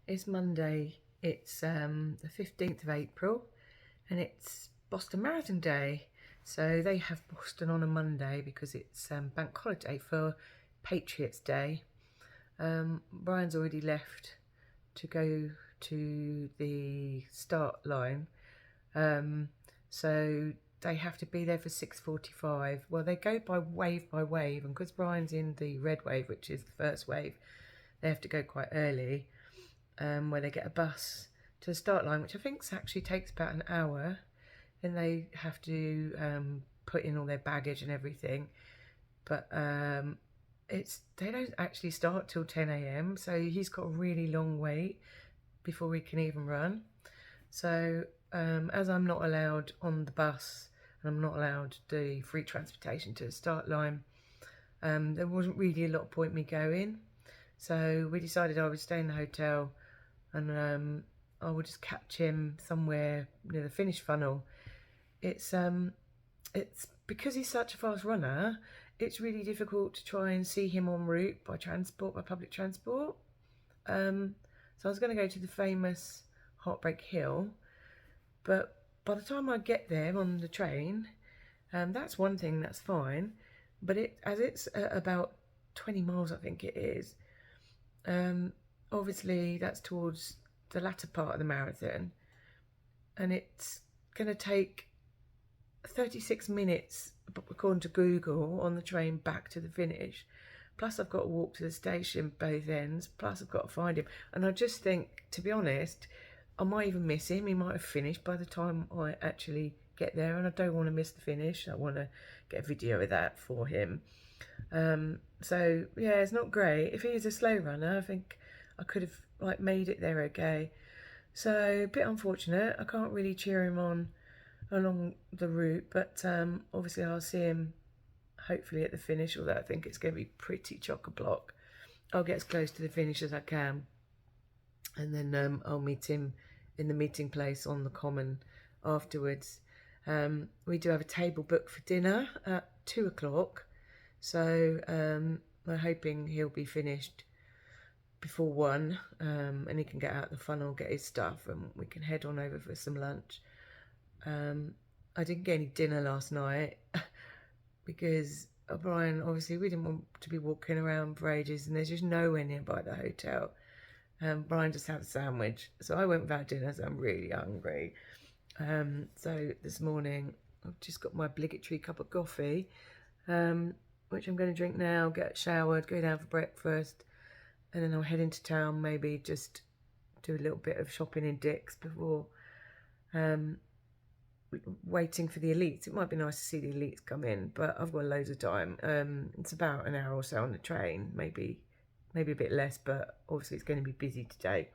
It's Monday. It's the 15th of April and it's Boston Marathon Day. So they have Boston on a Monday because it's bank holiday for Patriots Day. Brian's already left to go to the start line. So they have to be there for 6:45. Well, they go by wave, and because Brian's in the red wave, which is the first wave, they have to go quite early, where they get a bus to the start line, which I think actually takes about an hour. Then they have to put in all their baggage and everything, but they don't actually start till 10 a.m. so he's got a really long wait before we can even run. So as I'm not allowed on the bus and I'm not allowed the free transportation to the start line, there wasn't really a lot of point me going. So we decided I would stay in the hotel and I would just catch him somewhere near the finish funnel. It's because he's such a fast runner, it's really difficult to try and see him en route by public transport. So I was going to go to the famous Heartbreak Hill, but by the time I get there on the train, that's one thing, that's fine, but as it's about 20 miles I think it is, obviously that's towards the latter part of the marathon, and it's going to take 36 minutes according to Google on the train back to the finish, plus I've got to walk to the station both ends, plus I've got to find him. And I just think, to be honest, I might even miss him. He might have finished by the time I actually get there, and I don't want to miss the finish. I want to get a video of that for him. So yeah, it's not great. If he is a slow runner, I think I could have made it there okay. So a bit unfortunate. I can't really cheer him on along the route, but obviously I'll see him hopefully at the finish, although I think it's going to be pretty chock-a-block. I'll get as close to the finish as I can, and then I'll meet him in the meeting place on the common afterwards. We do have a table booked for dinner at 2 o'clock, so we're hoping he'll be finished before 1, and he can get out the funnel, get his stuff, and we can head on over for some lunch. I didn't get any dinner last night because Brian, obviously we didn't want to be walking around for ages, and there's just nowhere nearby the hotel. Brian just had a sandwich, so I went without dinner, so I'm really hungry. So this morning I've just got my obligatory cup of coffee, which I'm going to drink now, get showered, go down for breakfast, and then I'll head into town, maybe just do a little bit of shopping in Dick's before waiting for the elites. It might be nice to see the elites come in, but I've got loads of time. It's about an hour or so on the train, maybe a bit less, but obviously it's going to be busy today.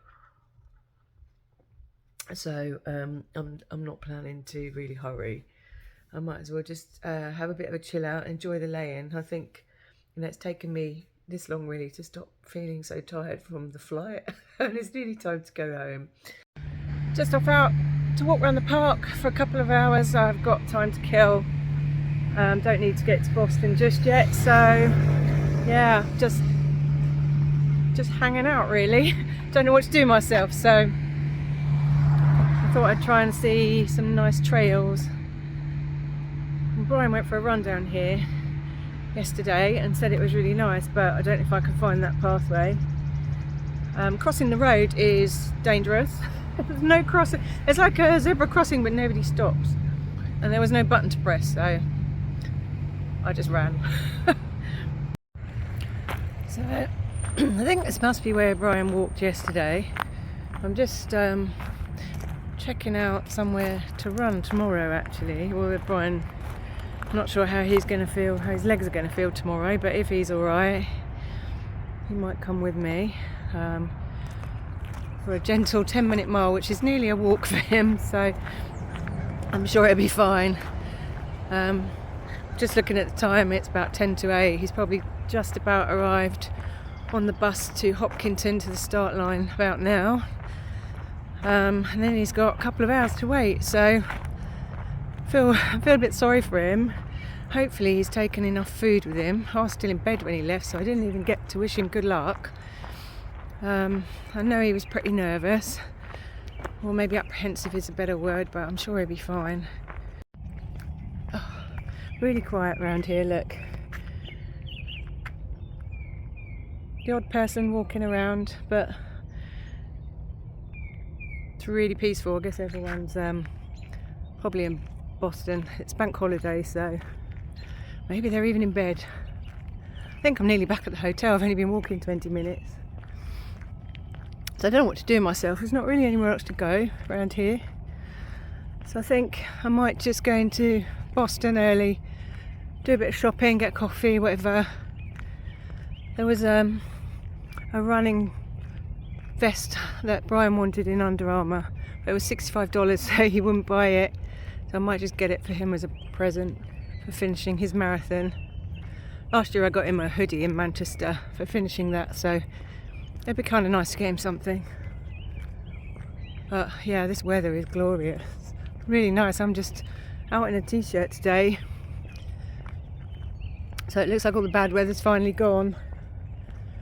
So I'm not planning to really hurry. I might as well just have a bit of a chill out, enjoy the lay-in. I think it's taken me this long really to stop feeling so tired from the flight and it's nearly time to go home. Just off out to walk around the park for a couple of hours. I've got time to kill. Don't need to get to Boston just yet, so yeah, just hanging out really. Don't know what to do myself, so I thought I'd try and see some nice trails. And Brian went for a run down here yesterday and said it was really nice, but I don't know if I can find that pathway. Crossing the road is dangerous. There's no crossing. It's like a zebra crossing, but nobody stops, and there was no button to press, so I just ran. So I think this must be where Brian walked yesterday. I'm just checking out somewhere to run tomorrow actually. Well, with Brian, I'm not sure how he's going to feel, how his legs are going to feel tomorrow, but if he's alright, he might come with me for a gentle 10-minute mile, which is nearly a walk for him, so I'm sure it'll be fine. Just looking at the time, it's about 10 to 8. He's probably just about arrived on the bus to Hopkinton to the start line about now, and then he's got a couple of hours to wait, so I feel a bit sorry for him. Hopefully he's taken enough food with him. I was still in bed when he left, so I didn't even get to wish him good luck. I know he was pretty nervous, or maybe apprehensive is a better word, but I'm sure he'll be fine. Oh, really quiet around here, look. The odd person walking around, but it's really peaceful. I guess everyone's probably in Boston. It's bank holiday, so maybe they're even in bed. I think I'm nearly back at the hotel. I've only been walking 20 minutes. So I don't know what to do myself. There's not really anywhere else to go around here. So I think I might just go into Boston early, do a bit of shopping, get coffee, whatever. There was a running vest that Brian wanted in Under Armour, but it was $65, so he wouldn't buy it. So I might just get it for him as a present for finishing his marathon. Last year I got him a hoodie in Manchester for finishing that, so it'd be kind of nice to get him something. But yeah, this weather is glorious. Really nice. I'm just out in a t-shirt today. So it looks like all the bad weather's finally gone.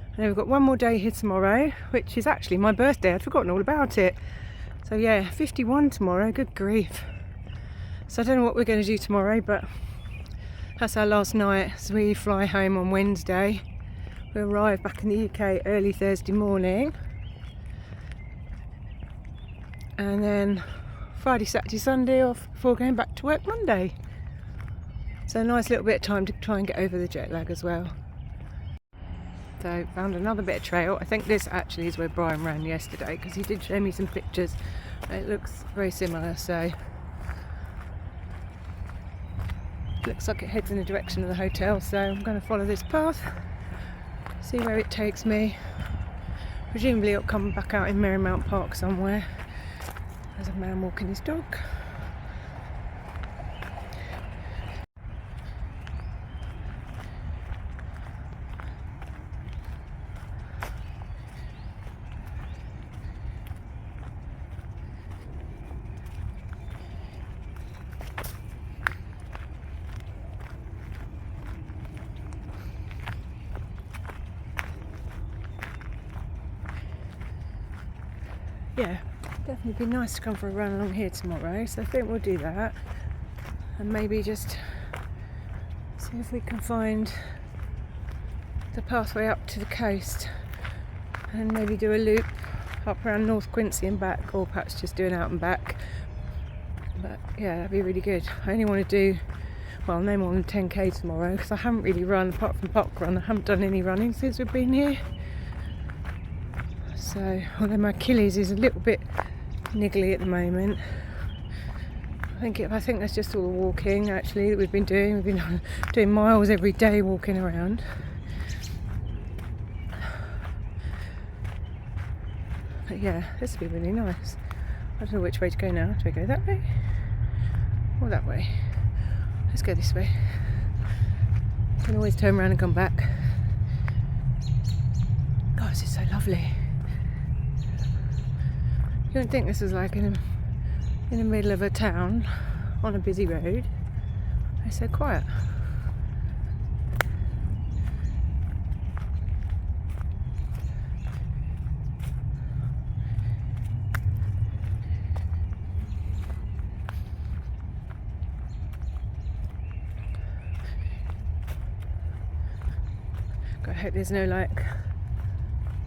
And then we've got one more day here tomorrow, which is actually my birthday. I'd forgotten all about it. So yeah, 51 tomorrow, good grief. So I don't know what we're going to do tomorrow, but that's our last night as we fly home on Wednesday. We arrive back in the UK early Thursday morning. And then Friday, Saturday, Sunday off before going back to work Monday. So a nice little bit of time to try and get over the jet lag as well. So found another bit of trail. I think this actually is where Brian ran yesterday, because he did show me some pictures. It looks very similar, so looks like it heads in the direction of the hotel, so I'm going to follow this path, see where it takes me. Presumably it'll come back out in Marymount Park somewhere. There's a man walking his dog. Yeah, definitely be nice to come for a run along here tomorrow, so I think we'll do that, and maybe just see if we can find the pathway up to the coast and maybe do a loop up around North Quincy and back, or perhaps just do an out and back. But yeah, that'd be really good. I only want to do, well, no more than 10k tomorrow, because I haven't really run, apart from park run, I haven't done any running since we've been here. So, although my Achilles is a little bit niggly at the moment, I think that's just all the walking actually that we've been doing. We've been doing miles every day walking around. But yeah, this will be really nice. I don't know which way to go now. Do I go that way or that way? Let's go this way. You can always turn around and come back. God, this is so lovely. You don't think this is like in the middle of a town on a busy road. It's so quiet. God, I hope there's no like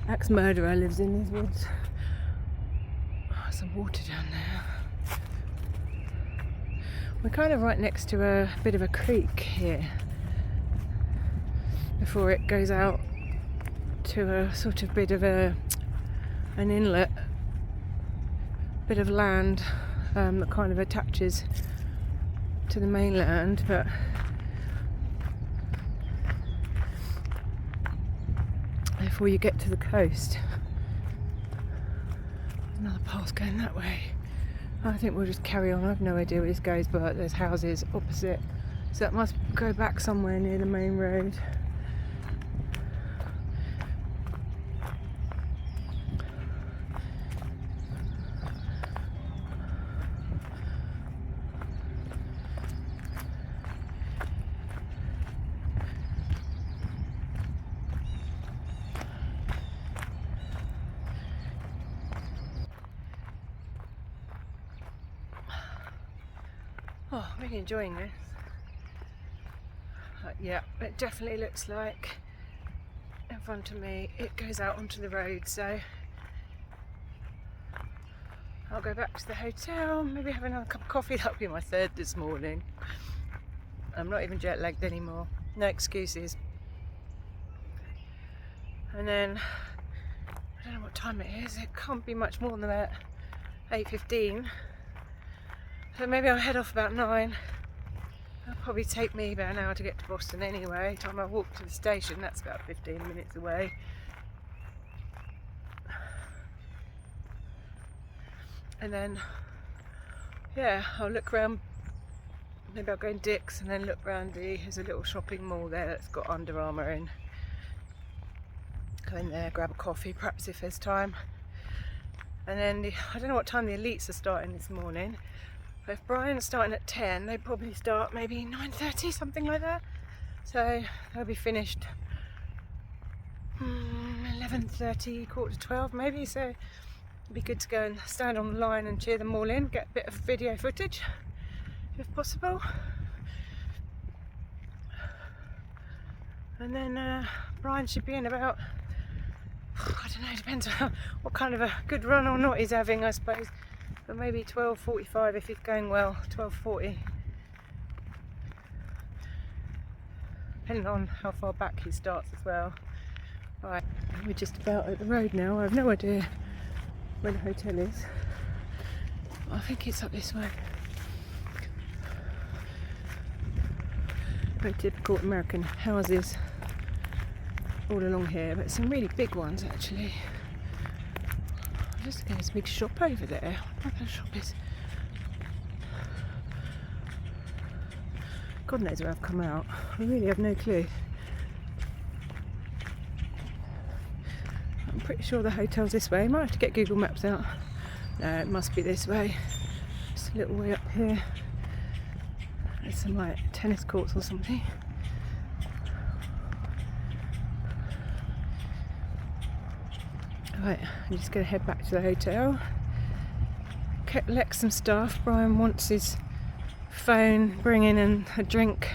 axe murderer lives in these woods. Some water down there. We're kind of right next to a bit of a creek here before it goes out to a sort of bit of an inlet, bit of land that kind of attaches to the mainland, but before you get to the coast. Another path going that way. I think we'll just carry on. I have no idea where this goes, but there's houses opposite, so that must go back somewhere near the main road. Oh, I'm really enjoying this. Yeah, it definitely looks like in front of me it goes out onto the road, so I'll go back to the hotel, maybe have another cup of coffee. That'll be my third this morning. I'm not even jet lagged anymore, no excuses. And then I don't know what time it is, it can't be much more than about 8:15, so maybe I'll head off about 9. It'll probably take me about an hour to get to Boston anyway. Time I walk to the station, that's about 15 minutes away. And then, yeah, I'll look around. Maybe I'll go in Dick's and then look around there's a little shopping mall there that's got Under Armour in. Go in there, grab a coffee, perhaps if there's time. And then, I don't know what time the elites are starting this morning. But if Brian's starting at 10, they probably start maybe 9:30, something like that. So they'll be finished 11:30, 11:45 maybe. So it'd be good to go and stand on the line and cheer them all in, get a bit of video footage if possible. And then Brian should be in about, I don't know, depends on what kind of a good run or not he's having, I suppose. But maybe 12:45 if he's going well, 12:40. Depending on how far back he starts as well. Right, we're just about at the road now. I have no idea where the hotel is. I think it's up this way. Very typical American houses all along here, but some really big ones actually. Just looking at this big shop over there. What that shop is? God knows where I've come out. I really have no clue. I'm pretty sure the hotel's this way. I might have to get Google Maps out. No, it must be this way. Just a little way up here. There's some like tennis courts or something. Right, I'm just going to head back to the hotel, collect some stuff. Brian wants his phone, bring in and a drink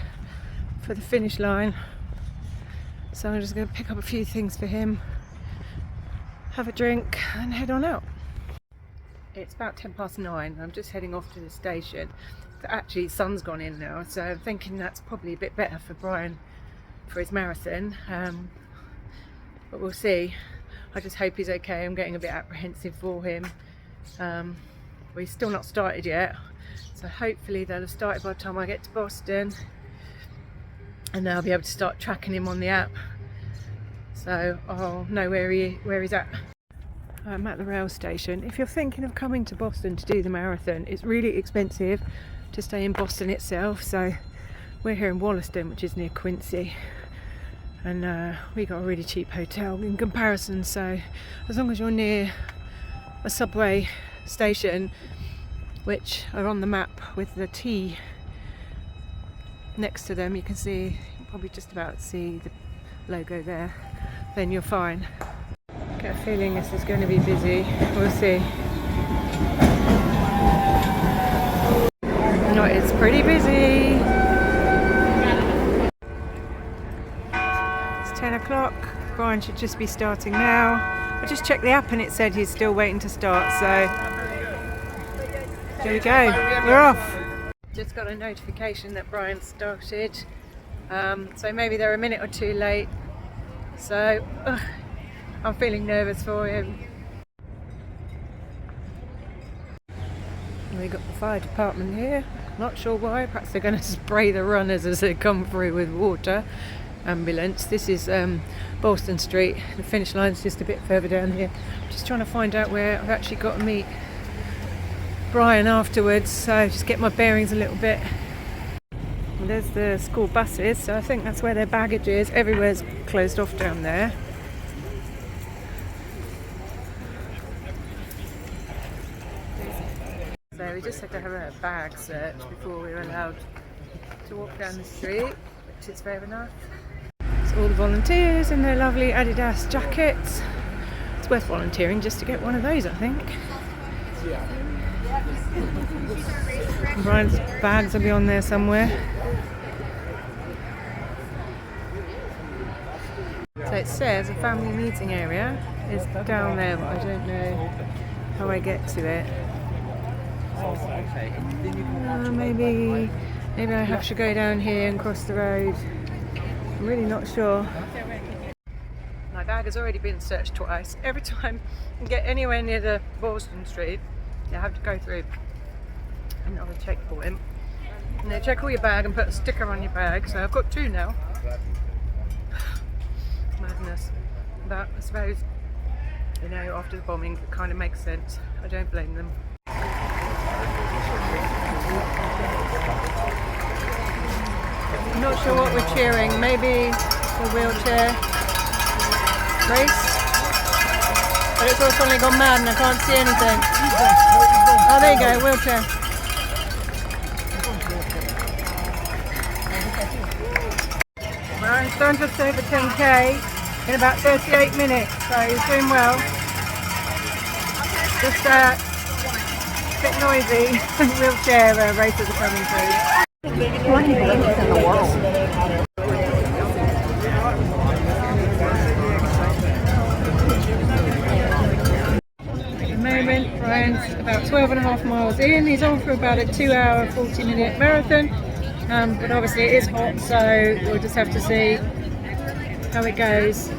for the finish line, so I'm just going to pick up a few things for him, have a drink and head on out. It's about 9:10. I'm just heading off to the station. Actually, the sun's gone in now, so I'm thinking that's probably a bit better for Brian for his marathon, but we'll see. I just hope he's okay. I'm getting a bit apprehensive for him. He's still not started yet, so hopefully they'll have started by the time I get to Boston, and then I'll be able to start tracking him on the app, so I'll know where he's at. I'm at the rail station. If you're thinking of coming to Boston to do the marathon, it's really expensive to stay in Boston itself, so we're here in Wollaston, which is near Quincy. And we got a really cheap hotel in comparison, so as long as you're near a subway station, which are on the map with the T next to them, you can probably just about see the logo there, then you're fine. I get a feeling this is going to be busy, we'll see. No, it's pretty busy. 10 o'clock, Brian should just be starting now. I just checked the app and it said he's still waiting to start, so here we go, we're off. Just got a notification that Brian started, so maybe they're a minute or two late, so I'm feeling nervous for him. We got the fire department here, not sure why, perhaps they're going to spray the runners as they come through with water. Ambulance. This is Boston Street. The finish line's just a bit further down here. Just trying to find out where I've actually got to meet Brian afterwards, so just get my bearings a little bit. And there's the school buses, so I think that's where their baggage is. Everywhere's closed off down there. So we just had to have a bag search before we were allowed to walk down the street, which is fair enough. All the volunteers in their lovely Adidas jackets. It's worth volunteering just to get one of those, I think. Brian's bags will be on there somewhere. So it says a family meeting area is down there, but I don't know how I get to it. Maybe I have to go down here and cross the road. I'm really not sure. My bag has already been searched twice. Every time you get anywhere near the Boston Street, you have to go through another checkpoint. And they check all your bag and put a sticker on your bag. So I've got 2 now. Madness. But I suppose, you know, after the bombing, it kind of makes sense. I don't blame them. I'm not sure what we're cheering. Maybe the wheelchair race, but it's all suddenly gone mad and I can't see anything. Oh, there you go, wheelchair. Well, he's done just over 10k in about 38 minutes, so he's doing well. Just a bit noisy. Wheelchair races are coming through. 20 banks in the world. Brian's about 12.5 miles in. He's on for about a 2-hour, 40-minute marathon, but obviously it is hot, so we'll just have to see how it goes.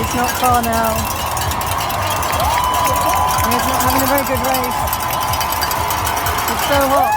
It's not far now. And it's not having a very good race. It's so hot.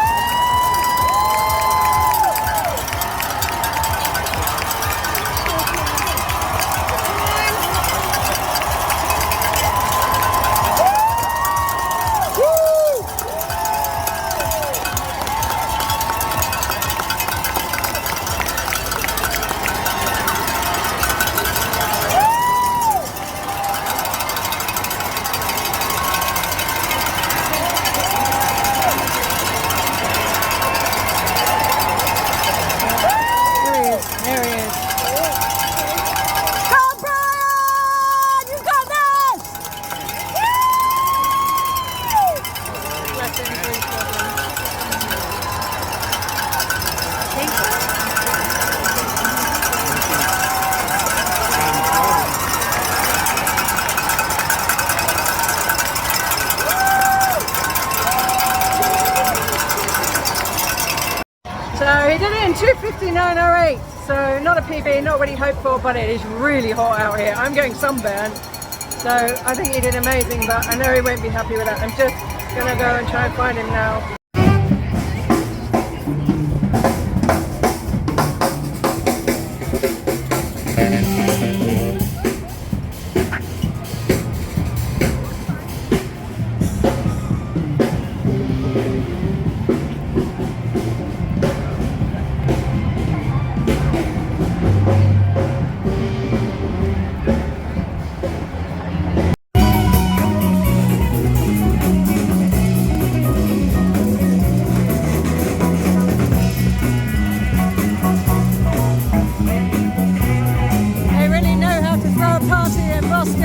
So he did it in 2:59.08, so not a PB, not what he hoped for, but it is really hot out here. I'm getting sunburned, so I think he did amazing, but I know he won't be happy with that. I'm just gonna go and try and find him now.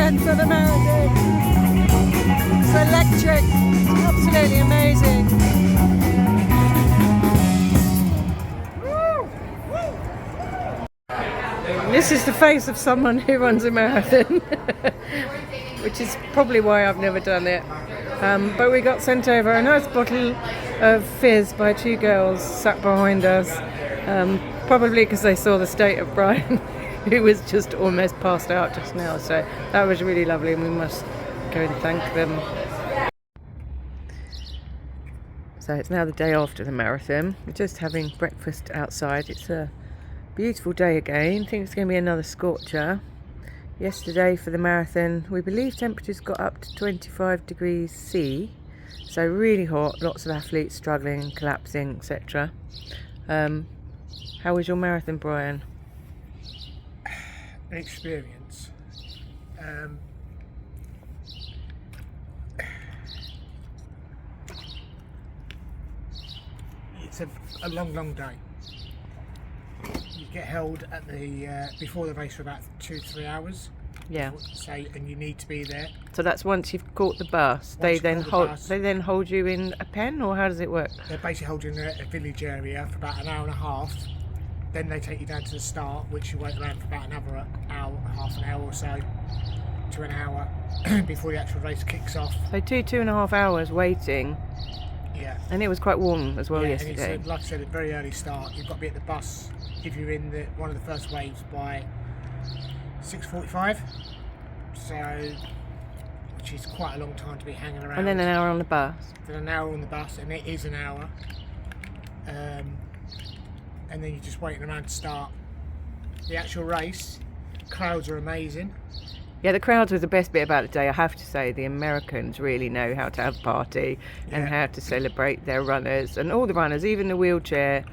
For the marathon. It's electric, it's absolutely amazing. This is the face of someone who runs a marathon, which is probably why I've never done it. But we got sent over a nice bottle of fizz by two girls sat behind us, probably because they saw the state of Brian. Who was just almost passed out just now, so that was really lovely and we must go and thank them. So it's now the day after the marathon. We're just having breakfast outside. It's a beautiful day again. I think it's going to be another scorcher. Yesterday for the marathon we believe temperatures got up to 25 degrees C, so really hot, lots of athletes struggling and collapsing, etc. How was your marathon, Brian? An experience. It's a long day. You get held at the before the race for about 2-3 hours. Yeah. Say, and you need to be there. So that's once you've caught the bus. They then hold you in a pen, or how does it work? They basically hold you in a village area for about an hour and a half. Then they take you down to the start, which you wait around for about another hour, half an hour or so, to an hour before the actual race kicks off. So 2.5 hours waiting. Yeah. And it was quite warm as well And yesterday. it's, like I said, a very early start. You've got to be at the bus if you're in one of the first waves by 6:45. So, which is quite a long time to be hanging around. And then an hour on the bus. Then an hour on the bus, and it is an hour. And then you're just waiting around to start the actual race. Crowds are amazing. Yeah, the crowds was the best bit about the day. I have to say, the Americans really know how to have a party and how to celebrate their runners, and all the runners, even the wheelchair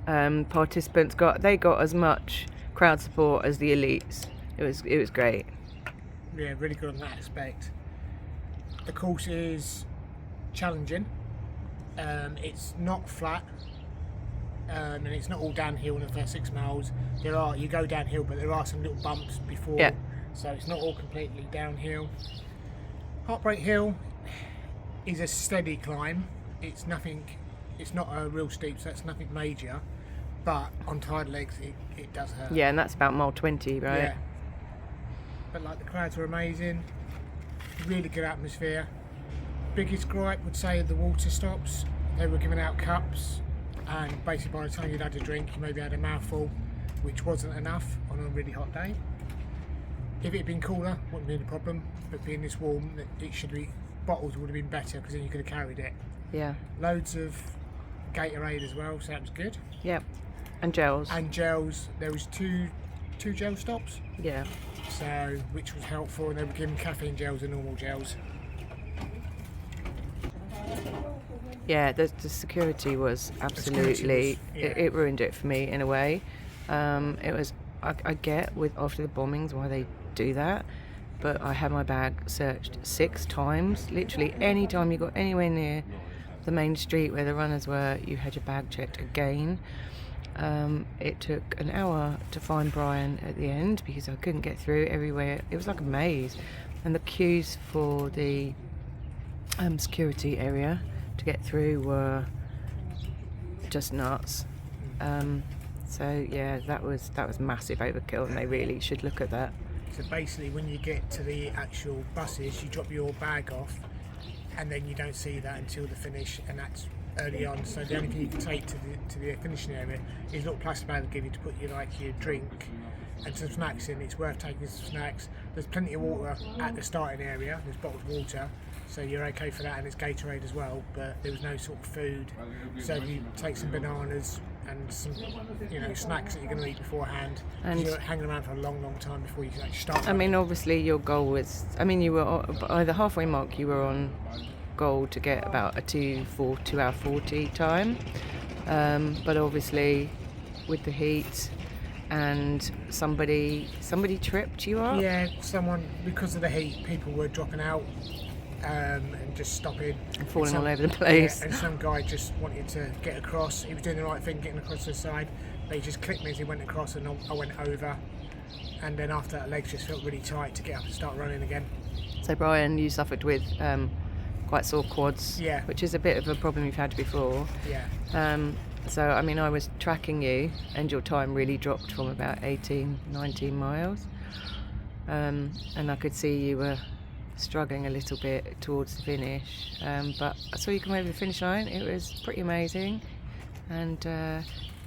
participants, got as much crowd support as the elites. It was great. Yeah, really good on that aspect. The course is challenging. It's not flat. And it's not all downhill in the first 6 miles. You go downhill, but there are some little bumps before, so it's not all completely downhill. Heartbreak Hill is a steady climb. It's not a real steep, so it's nothing major, but on tired legs it does hurt. Yeah, and that's about mile 20, right? Yeah. But like, the crowds were amazing, really good atmosphere. Biggest gripe would say the water stops. They were giving out cups, and basically by the time you'd had a drink you maybe had a mouthful, which wasn't enough on a really hot day. If it had been cooler, wouldn't be any problem, but being this warm, bottles would have been better, because then you could have carried it. Yeah. Loads of Gatorade as well, so that was good. Yeah. And gels. There was two gel stops. Yeah. So, which was helpful, and they were giving caffeine gels and normal gels. Yeah, the security was absolutely, it ruined it for me in a way. It was, I get after the bombings why they do that, but I had my bag searched 6 times. Literally any time you got anywhere near the main street where the runners were, you had your bag checked again. It took an hour to find Brian at the end because I couldn't get through everywhere. It was like a maze, and the queues for the security area to get through were just nuts. So yeah, that was massive overkill, and they really should look at that. So basically, when you get to the actual buses, you drop your bag off, and then you don't see that until the finish, and that's early on. So the only thing you can take to the finishing area is a little plastic bag they give you to put your drink and some snacks in. It's worth taking some snacks. There's plenty of water at the starting area. There's bottled water, so you're okay for that, and it's Gatorade as well. But there was no sort of food, so if you take some bananas and some snacks that you're going to eat beforehand, and you're hanging around for a long time before you can actually start. I mean, obviously your goal was, I mean, you were by the halfway mark, you were on goal to get about a 2 hour 40 time, but obviously with the heat and somebody tripped you up. Yeah, someone, because of the heat, people were dropping out and just stopping and falling all over the place. Yeah, and some guy just wanted to get across. He was doing the right thing, getting across the side, but he just clicked me as he went across, and I went over, and then after that, legs just felt really tight to get up and start running again. So Brian, you suffered with quite sore quads, yeah, which is a bit of a problem you've had before. Yeah. So I mean, I was tracking you, and your time really dropped from about 19 miles, and I could see you were struggling a little bit towards the finish, but I saw you come over the finish line. It was pretty amazing, and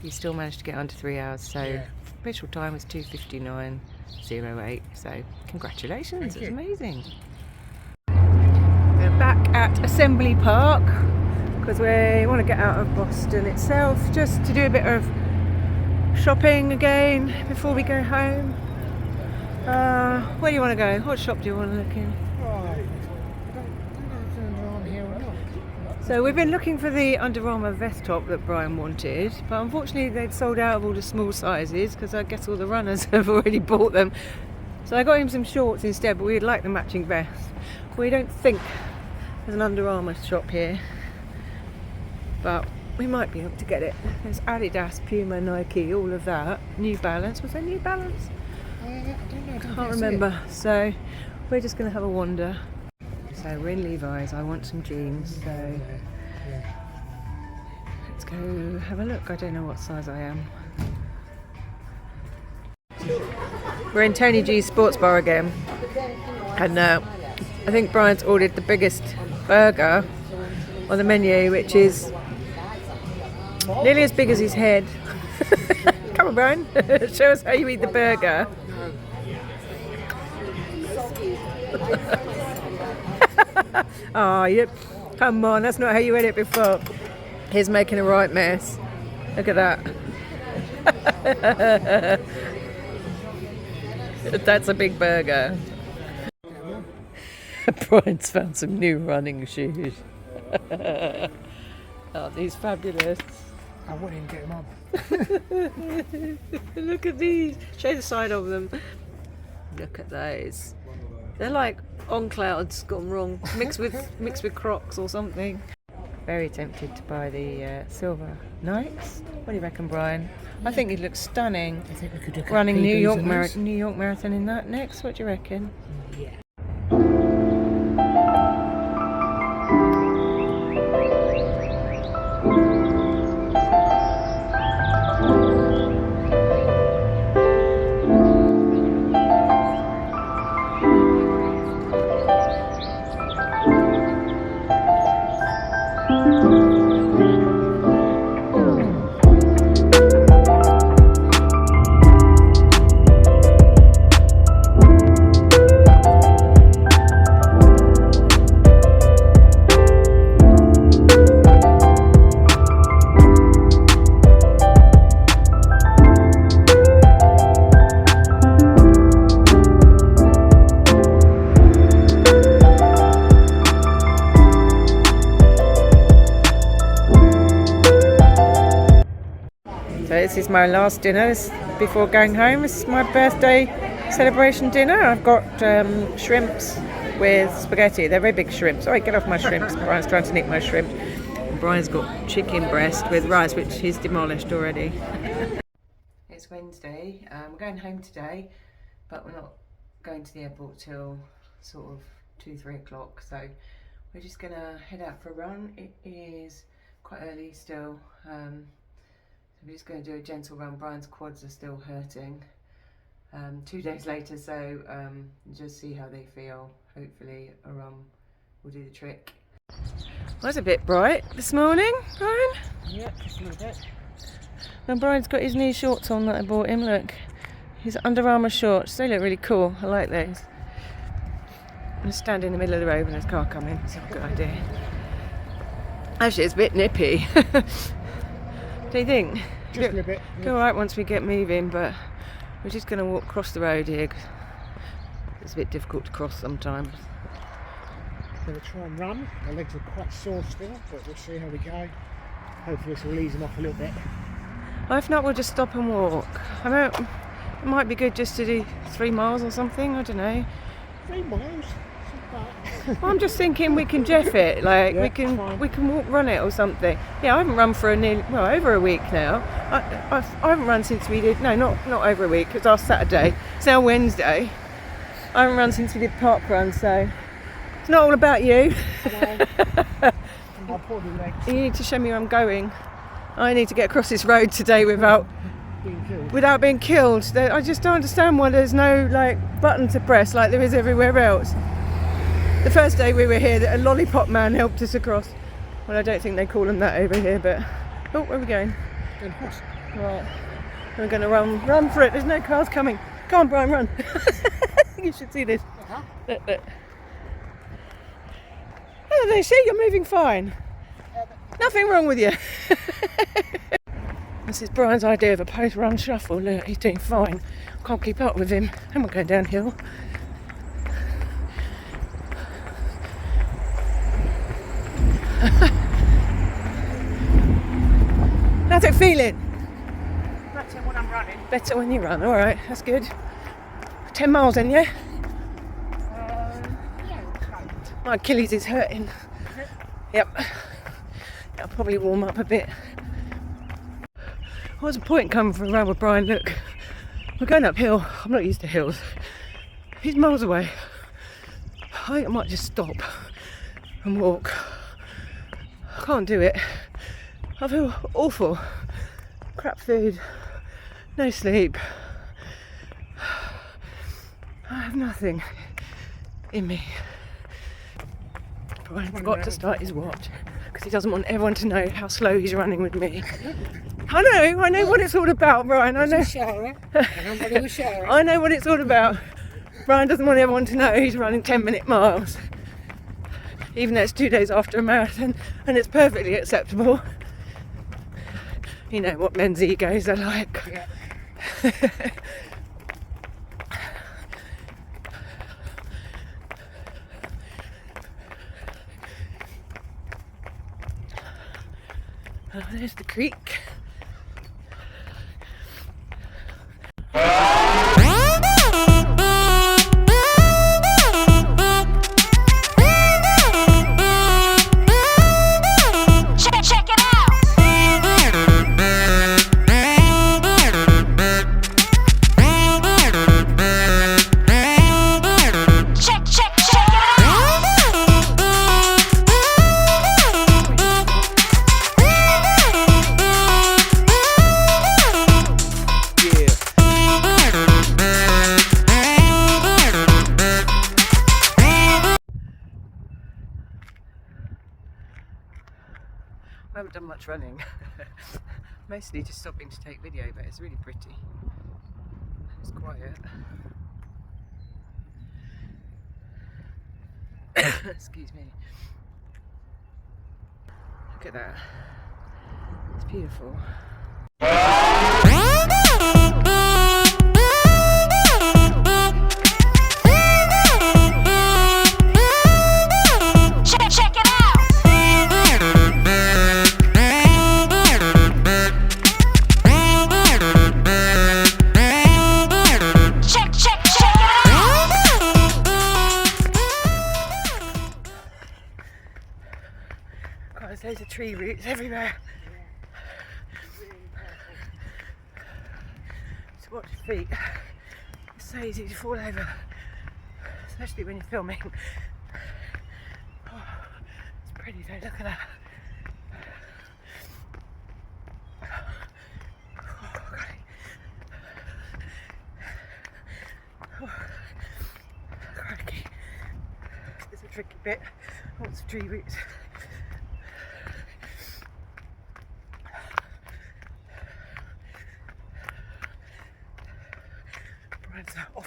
you still managed to get under 3 hours. So yeah. official time was 2:59.08. So congratulations, Thank it's you. amazing. We're back at Assembly Park because we want to get out of Boston itself, just to do a bit of shopping again before we go home. Where do you want to go? What shop do you want to look in? So we've been looking for the Under Armour vest top that Brian wanted, but unfortunately they'd sold out of all the small sizes because I guess all the runners have already bought them. So I got him some shorts instead, but we'd like the matching vest. We don't think there's an Under Armour shop here, but we might be able to get it. There's Adidas, Puma, Nike, all of that. New Balance. Was there New Balance? I don't know. Can't remember. So we're just going to have a wander. So we're in Levi's. I want some jeans. So let's go have a look. I don't know what size I am. We're in Tony G's Sports Bar again, and I think Brian's ordered the biggest burger on the menu, which is nearly as big as his head. Come on, Brian, show us how you eat the burger. Oh, yep. Come on, that's not how you ate it before. He's making a right mess. Look at that. That's a big burger. Brian's found some new running shoes. Oh, these fabulous. I wouldn't even get them on. Look at these. Show the side of them. Look at those. They're like on clouds gone wrong, mixed with Crocs or something. Very tempted to buy the silver Nikes. What do you reckon, Brian? I think it looks stunning. I think we could look at Running New York PBs. New York Marathon in that next. What do you reckon? Yeah. So this is my last dinner before going home. This is my birthday celebration dinner. I've got shrimps with spaghetti. They're very big shrimps. Sorry, get off my shrimps. Brian's trying to nick my shrimp. And Brian's got chicken breast with rice, which he's demolished already. It's Wednesday. We're going home today, but we're not going to the airport till sort of 2-3 o'clock. So we're just gonna head out for a run. It is quite early still. We're just going to do a gentle run. Brian's quads are still hurting 2 days later, so just see how they feel. Hopefully a run will do the trick. Well, it's a bit bright this morning, Brian. Yeah, just a little bit. And Brian's got his new shorts on that I bought him, look. His Under Armour shorts, they look really cool. I like those. I'm going to stand in the middle of the road when there's a car coming. It's a good idea. Actually, it's a bit nippy. Do you think? Just a little bit. It'll be alright once we get moving, but we're just going to walk across the road here. 'Cause it's a bit difficult to cross sometimes. Going to try and run. My legs are quite sore still, but we'll see how we go. Hopefully this will ease them off a little bit. Well, if not, we'll just stop and walk. I know it might be good just to do 3 miles or something, I don't know. 3 miles? Well, I'm just thinking we can jeff it, like Yeah, we can fine. walk, run it or something. Yeah, I haven't run for over a week now. I haven't run since we did, no, not over a week, it's last Saturday. It's now Wednesday. I haven't run since we did park run, so it's not all about you. My poor little legs You need to show me where I'm going. I need to get across this road today without being killed. I just don't understand why there's no like button to press like there is everywhere else. The first day we were here, a lollipop man helped us across. Well, I don't think they call them that over here, but oh, where are we going? Right, we're going to run for it. There's no cars coming. Come on, Brian, run. You should see this. Look. Oh, there, see, you're moving fine. Nothing wrong with you. This is Brian's idea of a post-run shuffle. Look, he's doing fine. Can't keep up with him. I'm not going downhill. How's it feeling? Better when I'm running. Better when you run. All right, that's good. 10 miles then, yeah? Yeah, My Achilles is hurting. Yep. I'll probably warm up a bit. What's the point coming for a run with Brian? Look, we're going uphill. I'm not used to hills. He's miles away. I think I might just stop and walk. I can't do it. I feel awful. Crap food. No sleep. I have nothing in me. Brian forgot to start his watch because he doesn't want everyone to know how slow he's running with me. I know what it's all about, Brian. I know. I know what it's all about. Brian doesn't want everyone to know he's running 10-minute miles, even though it's 2 days after a marathon, and it's perfectly acceptable. You know what men's egos are like. Yeah. Oh, there's the creek. Check it out. I haven't done much running. Mostly just stopping to take video, but it's really pretty. It's quiet. Excuse me. Look at that. It's beautiful. Check it out. Check it out. God, there's loads of tree roots everywhere. Just watch your feet. It's so easy to fall over, especially when you're filming. Oh, it's pretty though, look at that. Oh, great. Oh, crikey. It's a tricky bit. Lots of tree roots.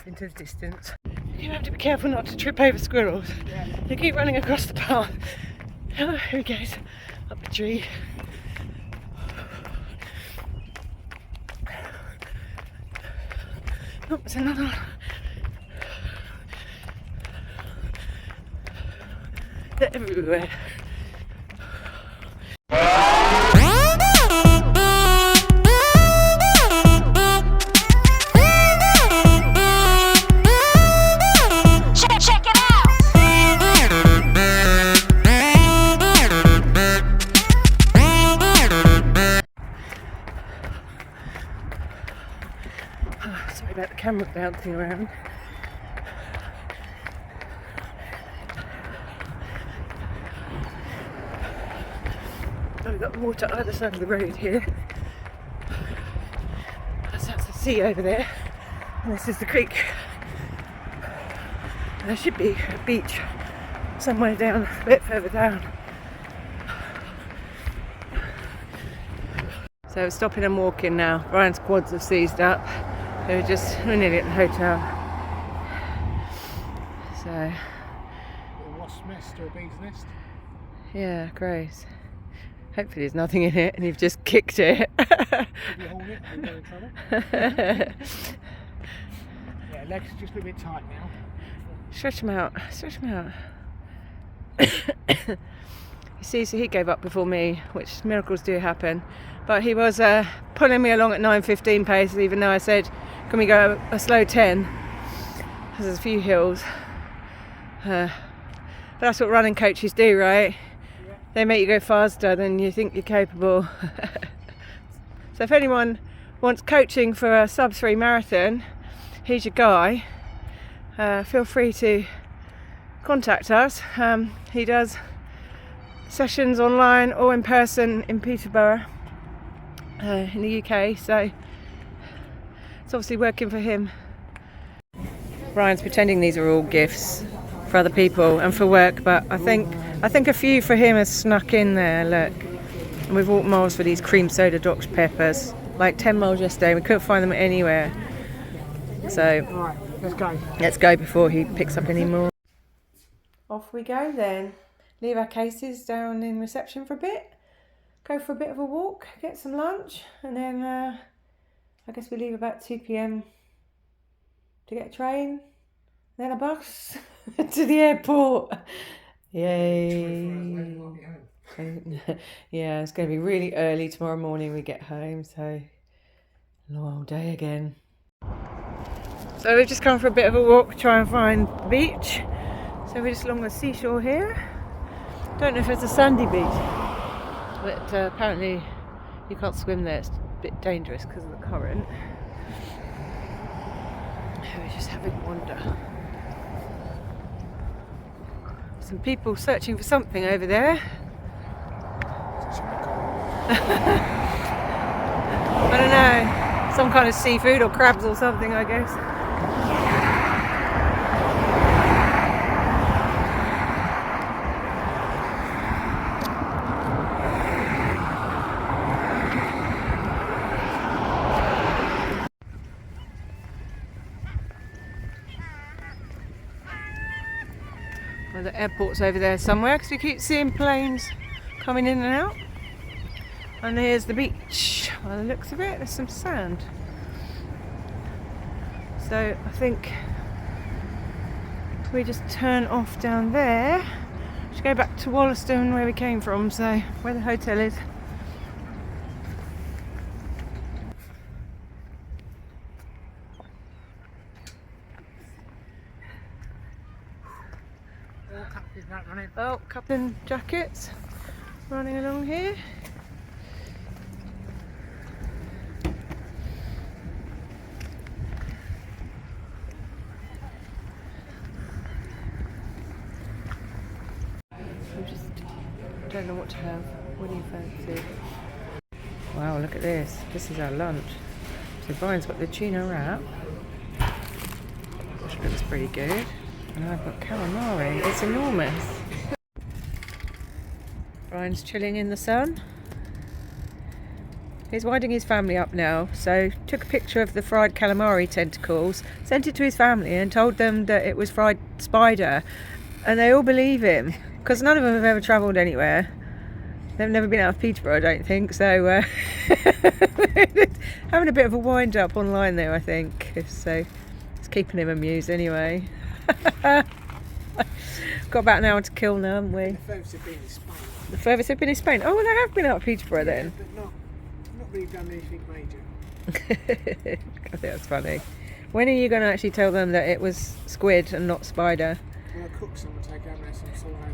into the distance. You have to be careful not to trip over squirrels. They keep running across the path. Oh, here he goes, up the tree. Oh, there's another one. They're everywhere. Check it out. Oh, sorry about the camera bouncing around. Oh, we've got water either side of the road here. That's the sea over there. And this is the creek. There should be a beach somewhere down, a bit further down. So we're stopping and walking now. Brian's quads have seized up. We're nearly at the hotel. So, A wasp nest or a bee's nest. yeah, gross. Hopefully there's nothing in it and you've just kicked it. If you hold it, you'll go in trouble. Yeah, legs are just a bit tight now. Stretch them out, stretch them out. You see, so he gave up before me, which miracles do happen. But he was pulling me along at 9:15 pace, even though I said, can we go a slow 10? Because there's a few hills. But that's what running coaches do, right? Yeah. They make you go faster than you think you're capable. So if anyone wants coaching for a sub-3 marathon, he's your guy. Feel free to contact us. He does sessions online or in person in Peterborough in the UK, so it's obviously working for him. Ryan's pretending these are all gifts for other people and for work, but I think a few for him has snuck in there. Look, and we've walked miles for these cream soda Dr Peppers, like 10 miles yesterday. We couldn't find them anywhere, so Alright, let's go. let's go before he picks up any more. Off we go then. Leave our cases down in reception for a bit, go for a bit of a walk, get some lunch, and then I guess we leave about 2 p.m. to get a train, then a bus to the airport. Yay. Yeah, it's going to be really early tomorrow morning we get home, so long day again. So we've just come for a bit of a walk, try and find the beach. So we're just along the seashore here. Don't know if it's a sandy beach, but apparently you can't swim there. It's a bit dangerous because of the current. We're just having a wander. Some people searching for something over there. I don't know, some kind of seafood or crabs or something, I guess. Well, the airport's over there somewhere because we keep seeing planes coming in and out. And here's the beach. By the looks of it, there's some sand. So I think we just turn off down there. We should go back to Wollaston where we came from, so where the hotel is. Oh, Captain Jackets running along here. I don't know what to have. What do you fancy? Wow, look at this. This is our lunch. So Brian's got the tuna wrap, which looks pretty good. And I've got calamari. It's enormous. Brian's chilling in the sun. He's winding his family up now, so took a picture of the fried calamari tentacles, sent it to his family and told them that it was fried spider, and they all believe him because none of them have ever travelled anywhere. They've never been out of Peterborough, I don't think, so having a bit of a wind up online there, I think, so it's keeping him amused anyway. Got about an hour to kill now, haven't we? The furthest have been in Spain. The furthest have been in Spain. Oh, well, they have been out of Peterborough then. But not really done anything major. I think that's funny. When are you going to actually tell them that it was squid and not spider? When I cook some, I take home some salt over.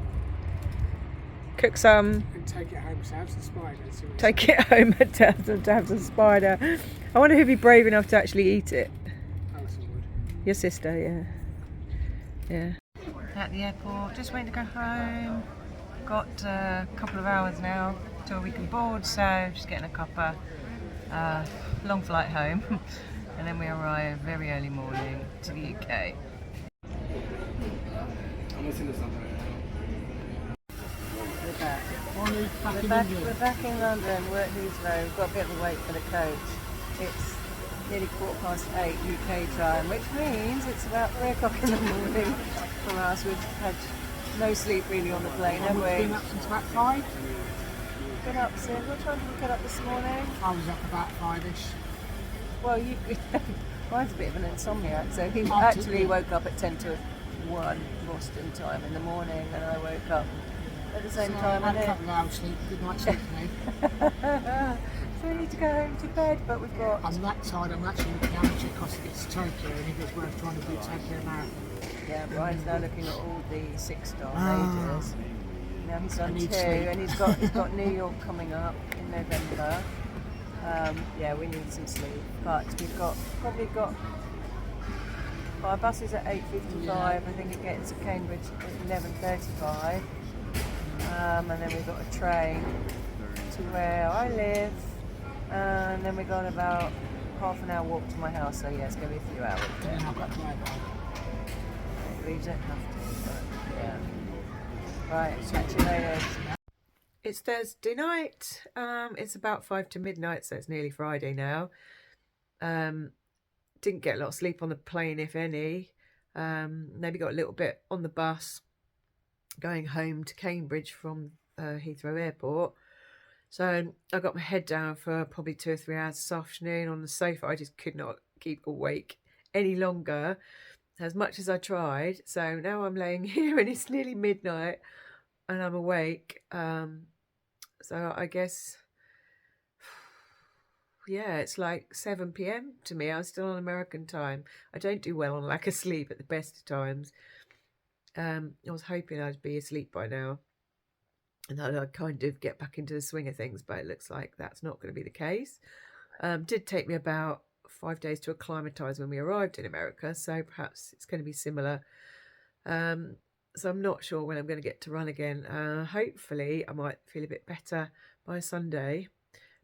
Cook some, And take it home, so have some spider. And see what take it home and have some spider. I wonder who'd be brave enough to actually eat it. Alison would. Your sister, yeah. At the airport, just waiting to go home. Got a couple of hours now till we can board, so just getting a cuppa. Long flight home, and then we arrive very early morning to the UK. We're back. We're back in London. We're at Heathrow. We've got a bit of a wait for the coach. It's nearly 8:15 UK time, which means it's about 3 o'clock in the morning for us. We've had no sleep really on the plane, have We've we? been up since about 5. Been up since, what time did we get up this morning? I was up about 5ish. Well, mine's a bit of an insomniac, so he Oh, actually did woke up at 10 to 1 Boston time in the morning, and I woke up at the same time. I had a And couple of hours sleep. Good night's sleep for me. so we need to go home to bed, but we've got... On that side, I'm actually looking how much it costs to get to Tokyo, and if it's worth trying to do Tokyo Marathon. Yeah, Brian's now looking at all the 6-star Ah. majors. Now he's done 2, need sleep. and he's got New York coming up in November. Yeah, we need some sleep, but we've probably got. Well, our bus is at 8:55. I think it gets to Cambridge at 11:35, and then we've got a train to where I live, and then we've got about half an hour walk to my house. So yeah, it's going to be a few hours. And I've got to drive home. We don't have to, but yeah. Right, catch you later. It's Thursday night. It's about 5 to midnight, so it's nearly Friday now. Didn't get a lot of sleep on the plane, if any. Maybe got a little bit on the bus going home to Cambridge from Heathrow Airport. So I got my head down for probably 2 or 3 hours this afternoon on the sofa. I just could not keep awake any longer, as much as I tried. So now I'm laying here and it's nearly midnight and I'm awake. So I guess, yeah, it's like 7 p.m. to me. I'm still on American time. I don't do well on lack of sleep at the best of times. I was hoping I'd be asleep by now and that I'd kind of get back into the swing of things, but it looks like that's not going to be the case. Did take me about 5 days to acclimatise when we arrived in America, so perhaps it's going to be similar. So I'm not sure when I'm going to get to run again. Hopefully I might feel a bit better by Sunday.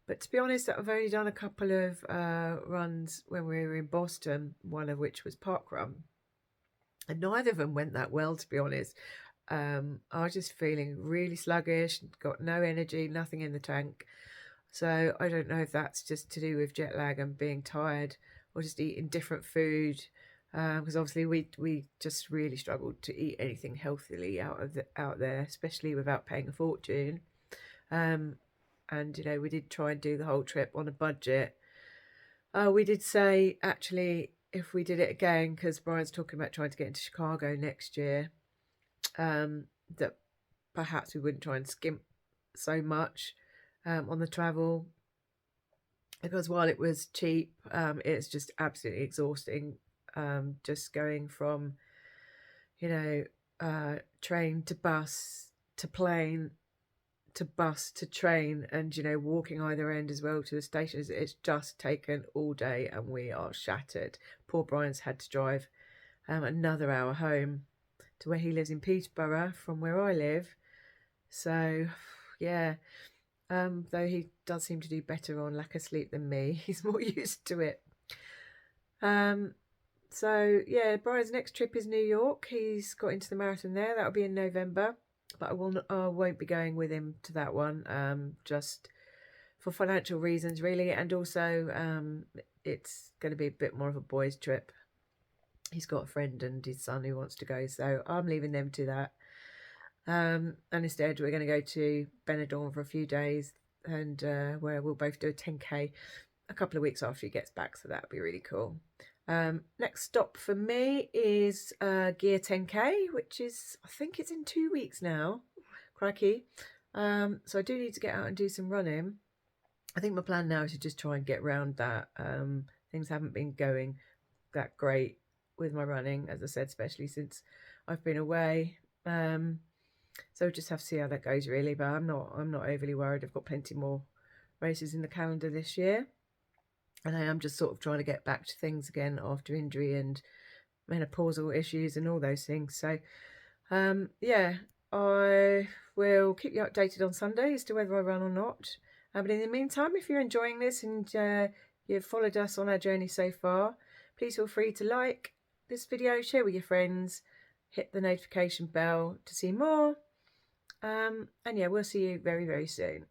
But to be honest, I've only done a couple of runs when we were in Boston, one of which was parkrun. And neither of them went that well, to be honest. I was just feeling really sluggish, got no energy, nothing in the tank. So I don't know if that's just to do with jet lag and being tired or just eating different food. Because obviously we just really struggled to eat anything healthily out there, especially without paying a fortune. And you know, we did try and do the whole trip on a budget. We did say actually if we did it again, because Brian's talking about trying to get into Chicago next year, that perhaps we wouldn't try and skimp so much on the travel, because while it was cheap, it's just absolutely exhausting. Just going from, you know, train to bus to plane to bus to train, and you know, walking either end as well to the stations. It's just taken all day and we are shattered. Poor Brian's had to drive another hour home to where he lives in Peterborough from where I live. So yeah, though he does seem to do better on lack of sleep than me. He's more used to it. So yeah, Brian's next trip is New York. He's got into the marathon there. That'll be in November, but I won't be going with him to that one. Just for financial reasons really, and also it's going to be a bit more of a boys trip. He's got a friend and his son who wants to go, so I'm leaving them to that. And instead we're going to go to Benidorm for a few days, and where we'll both do a 10k a couple of weeks after he gets back, so that'll be really cool. Next stop for me is Gear 10k, which is, I think it's in 2 weeks now. Crikey. So I do need to get out and do some running. I think my plan now is to just try and get around that. Things haven't been going that great with my running, as I said, especially since I've been away. So we'll just have to see how that goes really, but I'm not overly worried. I've got plenty more races in the calendar this year, and I am just sort of trying to get back to things again after injury and menopausal issues and all those things. So yeah, I will keep you updated on Sunday as to whether I run or not. But in the meantime, if you're enjoying this and you've followed us on our journey so far, please feel free to like this video, share with your friends, hit the notification bell to see more. And yeah, we'll see you very, very soon.